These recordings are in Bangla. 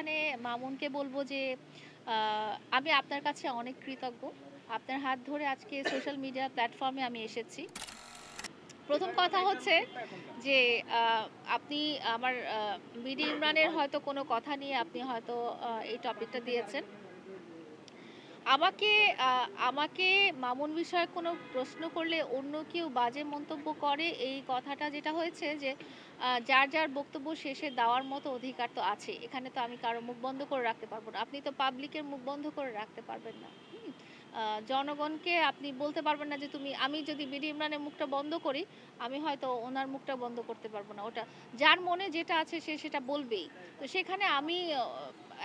মাঝখানে মামুনকে বলব যে আমি আপনার কাছে অনেক কৃতজ্ঞ। আপনার হাত ধরে আজকে সোশ্যাল মিডিয়া প্ল্যাটফর্মে আমি এসেছি। ১ম কথা হচ্ছে যে আ আপনি আমার বিডি ইমরানের হয়তো কোনো কথা নিয়ে আপনি হয়তো এই টপিকটা দিয়েছেন। আমাকে আ আমাকে মামুন বিষয়ক কোনো প্রশ্ন করলে অন্য কেউ বাজে মন্তব্য করে এই কথাটা যেটা হয়েছে যে যার বক্তব্য শেষে দেওয়ার মতো অধিকার তো আছে। এখানে তো আমি কারো মুখ বন্ধ করে রাখতে পারব না। আপনি তো পাবলিকের মুখ বন্ধ করে রাখতে পারবেন না। হুম? জনগণকে আপনি বলতে পারবেন না যে আমি যদি বিডি ইমরানের মুখটা বন্ধ করি, আমি হয়তো ওনার মুখটা বন্ধ করতে পারব না। ওটা যার মনে যেটা আছে সে সেটা বলবেই। তো সেখানে আমি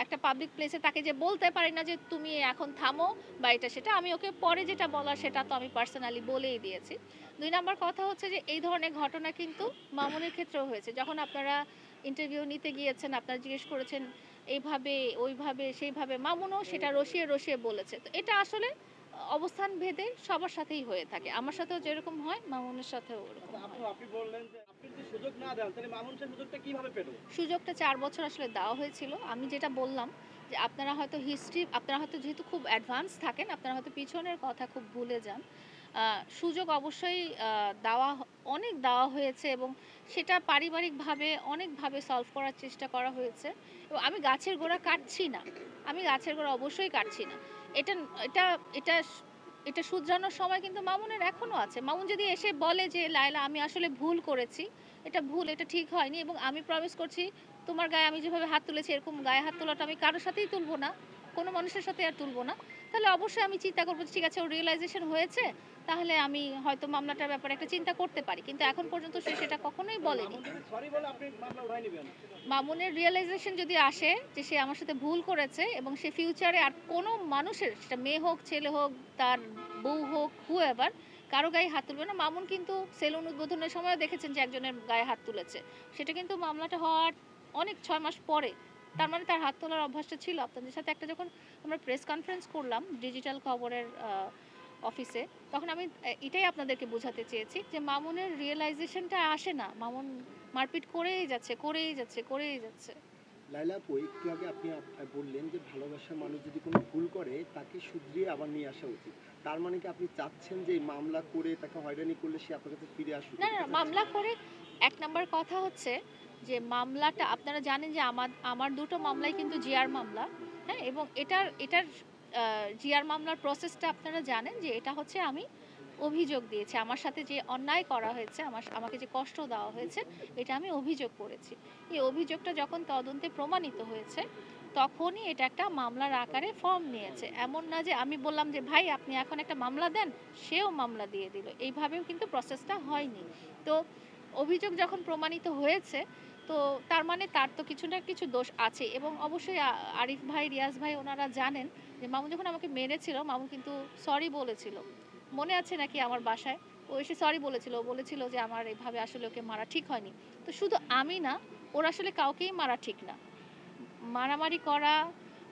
একটা পাবলিক প্লেসে তাকে যে বলতে পারি না যে তুমি এখন থামো বা এটা সেটা। আমি ওকে পরে যেটা বলার সেটা তো আমি পার্সোনালি বলেই দিয়েছি। ২ নাম্বার কথা হচ্ছে যে এই ধরনের ঘটনা কিন্তু মামুনের ক্ষেত্রেও হয়েছে। যখন আপনারা ইন্টারভিউ নিতে গিয়েছেন, আপনারা জিজ্ঞেস করেছেন এইভাবে, ওইভাবে, সেইভাবে মামুনও সেটা রসিয়ে বলেছে। তো এটা আসলে অবস্থান ভেদে সবার সাথেই হয়ে থাকে। আমার সাথেও যেরকম হয় মামুনের সাথেও ওরকম আচ্ছা হয়। আপনি বললেন যে আপনি যদি সুযোগ না দেন তাহলে মামুন সেই সুযোগটা কিভাবে পেল? সুযোগটা ৪ বছর আসলে দেওয়া হয়েছিল। আমি যেটা বললাম যে আপনারা হয়তো যেহেতু খুব অ্যাডভান্স থাকেন, আপনারা হয়তো পিছনের কথা খুব ভুলে যান। আ সুযোগ অবশ্যই দেওয়া হ অনেক দেওয়া হয়েছে এবং সেটা পারিবারিকভাবে অনেকভাবে সলভ করার চেষ্টা করা হয়েছে। এবং আমি গাছের গোড়া কাটছি না। আমি গাছের গোড়া অবশ্যই কাটছি না। এটা এটা এটা স এটা শুধরানোর সময় কিন্তু মামুনের এখনো আছে। মামুন যদি এসে বলে যে, "লায়লা আমি আসলে ভুল করেছি। এটা ভুল, এটা ঠিক হয়নি এবং আমি প্রমিস করছি তোমার গায়ে আমি যেভাবে হাত তুলেছি এরকম গায়ে হাত তোলাটা আমি কারো সাথেই তুলব না। কোনো মানুষের সাথে আর তুলব না।" তাহলে অবশ্যই আমি চিন্তা করব যে ঠিক আছে ওর রিয়ালাইজেশন হয়েছে। তাহলে আমি হয়তো মামলাটার ব্যাপারে একটা চিন্তা করতে পারি। কিন্তু এখন পর্যন্ত সে সেটা কখনোই মানে বলেনি। মামুন যদি সরি বলে আপনি মামলা উঠায় নিবেন। মামুনের রিয়ালাইজেশন যদি আসে যে সে আমার সাথে ভুল করেছে এবং সে ফিউচারে আর কোনো মানুষের সেটা মেয়ে হোক, ছেলে হোক, তার বউ হোক, whoever কারো গায়ে হাত তুলবে না। মামুন কিন্তু সেলুন উদ্বোধনের সময়ও দেখেছেন যে একজনের গায়ে হাত তুলেছে। সেটা কিন্তু মামলাটা হওয়ার অনেক ৬ মাস পরে। তার মানে তার হাত তোলার অভ্যাসটা ছিল। আপনাদের সাথে একটা যখন আমরা প্রেস কনফারেন্স করলাম ডিজিটাল খবরের অফিসে, তখন আমি এটাই আপনাদেরকে বোঝাতে চেয়েছি যে মামুনের রিয়ালাইজেশনটা আসে না। মামুন মারপিট করেই যাচ্ছে। লায়লা আপু একটু আগে আপনি বললেন যে ভালোবাসার মানুষ যদি কোনো ভুল করে তাকে শুধরিয়ে আবার নিয়ে আসা উচিত। তার মানে কি আপনি চাচ্ছেন যে এই মামলা করে তাকে হয়রানি করলে সে আপনার কাছে ফিরে আসুক? না, এটা কি চাচ্ছেন? মামলা করে ১ নাম্বার কথা হচ্ছে যে মামলাটা আপনারা জানেন যে আমার ২ টো মামলাই কিন্তু জিআর মামলা। হ্যাঁ? এবং এটার জিআর মামলার প্রসেসটা আপনারা জানেন যে এটা হচ্ছে আমি অভিযোগ দিয়েছি। আমার সাথে যে অন্যায় করা হয়েছে, আমাকে যে কষ্ট দেওয়া হয়েছে, এটা আমি অভিযোগ করেছি। এই অভিযোগটা যখন তদন্তে প্রমাণিত হয়েছে, তখনই এটা একটা মামলার আকারে ফর্ম নিয়েছে। এমন না যে আমি বললাম যে, "ভাই আপনি এখন একটা মামলা দেন।" সেও মামলা দিয়ে দিল। এইভাবেও কিন্তু প্রসেসটা হয়নি। তো অভিযোগ যখন প্রমাণিত হয়েছে, তো তার মানে তার তো কিছু না কিছু দোষ আছে এবং অবশ্যই আরিফ ভাই, রিয়াজ ভাই ওনারা জানেন যে মামুন যখন আমাকে মেরেছিল, মামুন কিন্তু সরি বলেছিল। মনে আছে নাকি আমার বাসায়? ও এসে সরি বলেছিল। ও বলেছিল যে আমার এভাবে আসলে ওকে মারা ঠিক হয়নি। তো শুধু আমি না, ওর আসলে কাউকেই মারা ঠিক না। মারামারি করা,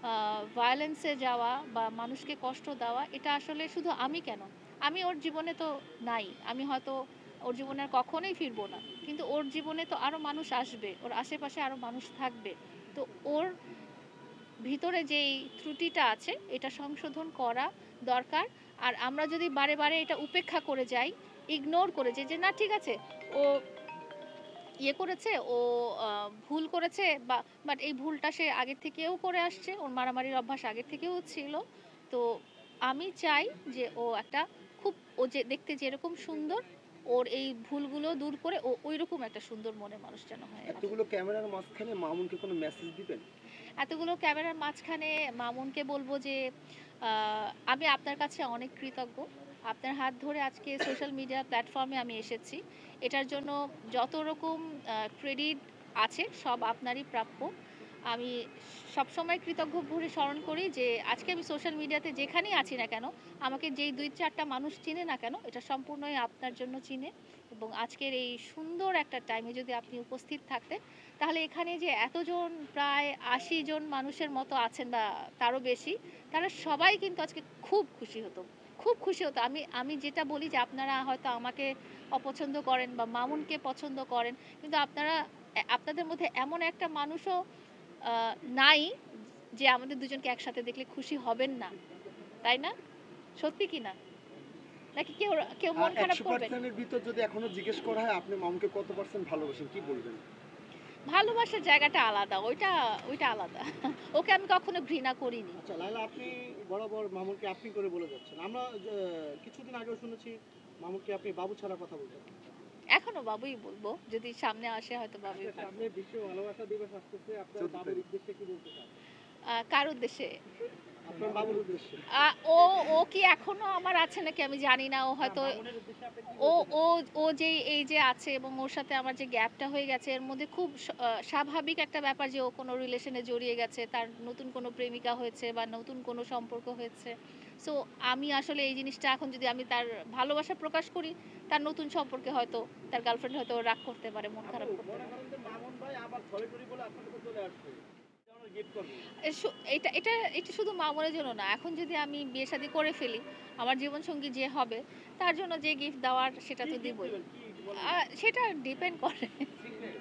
আ ভায়োলেন্স এ যাওয়া বা মানুষকে কষ্ট দেওয়া এটা আসলে শুধু আমি কেন? আমি ওর জীবনে তো নাই। আমি হয়তো ওর জীবনে আর কখনোই ফিরবো না। কিন্তু ওর জীবনে তো আরো মানুষ আসবে। ওর আশেপাশে আরো মানুষ থাকবে। তো ওর ভিতরে যেই ত্রুটিটা আছে এটা সংশোধন করা দরকার। আর আমরা যদি বারে এটা উপেক্ষা করে যাই, ইগনোর করে যাই যে না ঠিক আছে ও করেছে, ও আ ভুল করেছে বাট এই ভুলটা সে আগের থেকেও করে আসছে। ওর মারামারির অভ্যাস আগের থেকেও ছিল। তো আমি চাই যে ও যে দেখতে যেরকম সুন্দর, ওর এই ভুলগুলো দূর করে ও ঐরকম একটা সুন্দর মনের মানুষ যেন হয়ে ওঠে। এতগুলো ক্যামেরার মাঝখানে মামুনকে কোনো মেসেজ দিবেন? এতগুলো ক্যামেরার মাঝখানে মামুনকে বলব যে আ আমি আপনার কাছে অনেক কৃতজ্ঞ। আপনার হাত ধরে আজকে সোশ্যাল মিডিয়া প্ল্যাটফর্মে আমি এসেছি। এটার জন্য যত রকম ক্রেডিট আছে সব আপনারই প্রাপ্য। আমি সবসময় কৃতজ্ঞ ভরে স্মরণ করি যে আজকে আমি সোশ্যাল মিডিয়াতে যেখানেই আছি না কেন, আমাকে যেই ২-৪ টা মানুষ চিনে না কেন, এটা সম্পূর্ণই আপনার জন্য চিনে এবং আজকের এই সুন্দর একটা টাইমে যদি আপনি উপস্থিত থাকতেন তাহলে এখানে যে এতজন প্রায় ৮০ জন মানুষের মতো আছেন বা তারও বেশি, তারা সবাই কিন্তু আজকে খুব খুশি হতো। খুব খুশি হতো। আমি আমি যেটা বলি যে আপনারা হয়তো আমাকে অপছন্দ করেন বা মামুনকে পছন্দ করেন। কিন্তু আপনাদের মধ্যে এমন একটা মানুষও নাই যে আমাদের দুজনকে একসাথে দেখলে খুশি হবেন না, তাই না? সত্যি কি না? নাকি কেউ কেউ মন খারাপ করবেন? 100% এর ভিতর যদি এখনো জিজ্ঞেস করা হয় আপনি মামুনকে কত পার্সেন্ট ভালোবাসেন কি বলবেন? ভালোবাসার জায়গাটা আলাদা, ওইটা আলাদা। ওকে আমি কখনো ঘৃণা করিনি। আচ্ছা লায়লা, আপনি বরাবর মামুনকে আপনি করে বলে যাচ্ছেন। আমরা কিছুদিন আগেও শুনেছি মামুনকে আপনি বাবু ছাড়া কথা বলতেন। এখনো বাবুই বলবো, যদি সামনে আসে হয়তো বাবুই বলবো। সামনে বিশ্ব ভালোবাসা দিবস আসতেছে, আপনার 14 বাবুর তারিখ। উদ্দেশ্যে কি বলতে চান? কার উদ্দেশ্যে? আপনার বাবুর উদ্দেশ্যে। ও ও কি এখনো আমার আছে নাকি আমি জানি না। ও হয়তো মামুনের উদ্দেশ্যে আপনি কি ও বলতে ও চান? ও যে এই যে আছে এবং ওর সাথে আমার যে গ্যাপটা হয়ে গেছে এর মধ্যে খুব স্বাভাবিক একটা ব্যাপার যে ও কোনো রিলেশনে জড়িয়ে গেছে, তার নতুন কোনো প্রেমিকা হয়েছে বা নতুন কোনো সম্পর্ক হয়েছে। সো আমি আসলে এই জিনিসটা এখন যদি আমি তার ভালোবাসা প্রকাশ করি, তার নতুন সম্পর্কে হয়তো তার গার্লফ্রেন্ড হয়তো রাগ করতে পারে, মন খারাপ আপু, করতে মনে পারে। করেন যে মামুন ভাই আবার ঝরে টরি বলে আপনার কাছে চলে আসছে, যেমন গিফট করবেন। এটা এটা এটা শুধু মা-বোনের জন্য না। এখন যদি আমি বিয়ে শাদী করে ফেলি, আমার জীবনসঙ্গী যে হবে, তার জন্য যে গিফট দেওয়ার সেটা কি তো গিফট দিবই। দিবেন? কি বলেন? সেটা ডিপেন্ড করে। সিক্রেট।